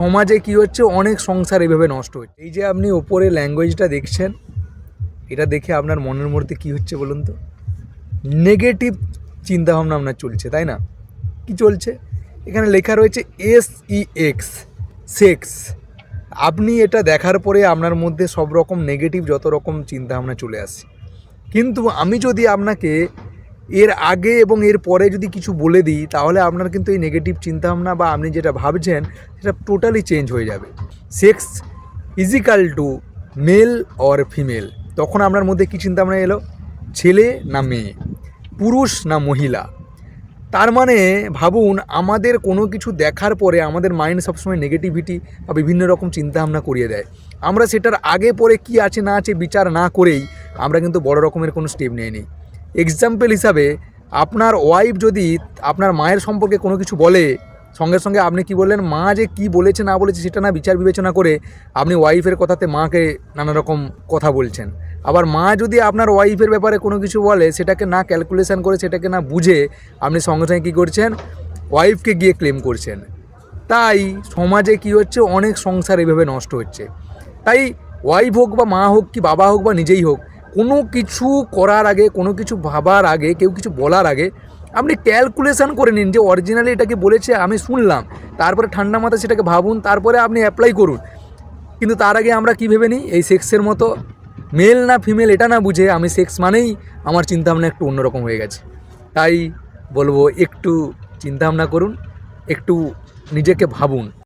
সমাজে কি হচ্ছে, অনেক সংসার এভাবে নষ্ট হচ্ছে। এই যে আপনি ওপরে ল্যাঙ্গুয়েজটা দেখছেন, এটা দেখে আপনার মনের মধ্যে কি হচ্ছে বলুন তো? নেগেটিভ চিন্তাভাবনা আপনার চলছে, তাই না? কি চলছে? এখানে লেখা রয়েছে SEX, সেক্স। আপনি এটা দেখার পরে আপনার মধ্যে সব রকম নেগেটিভ যত রকম চিন্তাভাবনা চলে আসে। কিন্তু আমি যদি আপনাকে এর আগে এবং এর পরে যদি কিছু বলে দিই, তাহলে আপনার কিন্তু এই নেগেটিভ চিন্তাভাবনা বা আপনি যেটা ভাবছেন সেটা টোটালি চেঞ্জ হয়ে যাবে। সেক্স ইজিক্যাল টু মেল অর ফিমেল। তখন আপনার মধ্যে কী চিন্তাভাবনা এলো? ছেলে না মেয়ে, পুরুষ না মহিলা। তার মানে ভাবুন, আমাদের কোনো কিছু দেখার পরে আমাদের মাইন্ড সবসময় নেগেটিভিটি বা বিভিন্ন রকম চিন্তাভাবনা করিয়ে দেয়। আমরা সেটার আগে পরে কি আছে না আছে বিচার না করেই আমরা কিন্তু বড় রকমের কোনো স্টেপ নিয়ে নিই। এক্সাম্পল হিসাবে, আপনার ওয়াইফ যদি আপনার মায়ের সম্পর্কে কোনো কিছু বলে, সঙ্গে সঙ্গে আপনি কি বললেন, মা যে কি বলেছে না বলেছে সেটা না বিচার বিবেচনা করে আপনি ওয়াইফের কথাতে মাকে নানা রকম কথা বলছেন। আবার মা যদি আপনার ওয়াইফের ব্যাপারে কোনো কিছু বলে, সেটাকে না ক্যালকুলেশন করে, সেটাকে না বুঝে আপনি সঙ্গে সঙ্গে কী করছেন, ওয়াইফকে গিয়ে ক্লেম করছেন। তাই সমাজে কি হচ্ছে, অনেক সংসার এভাবে নষ্ট হচ্ছে। তাই ওয়াইফ হোক বা মা হোক কি বাবা হোক বা নিজেই হোক, কোনো কিছু করার আগে, কোনো কিছু ভাবার আগে, কেউ কিছু বলার আগে আপনি ক্যালকুলেশন করে নিন যে অরিজিনালি এটাকে বলেছে, আমি শুনলাম, তারপরে ঠান্ডা মাথায় সেটাকে ভাবুন, তারপরে আপনি অ্যাপ্লাই করুন। কিন্তু তার আগে আমরা কী ভেবে নিই, এই সেক্সের মতো মেল না ফিমেল এটা না বুঝে আমি সেক্স মানেই আমার চিন্তাভাবনা একটু অন্যরকম হয়ে গেছে। তাই বলবো, একটু চিন্তাভাবনা করুন, একটু নিজেকে ভাবুন।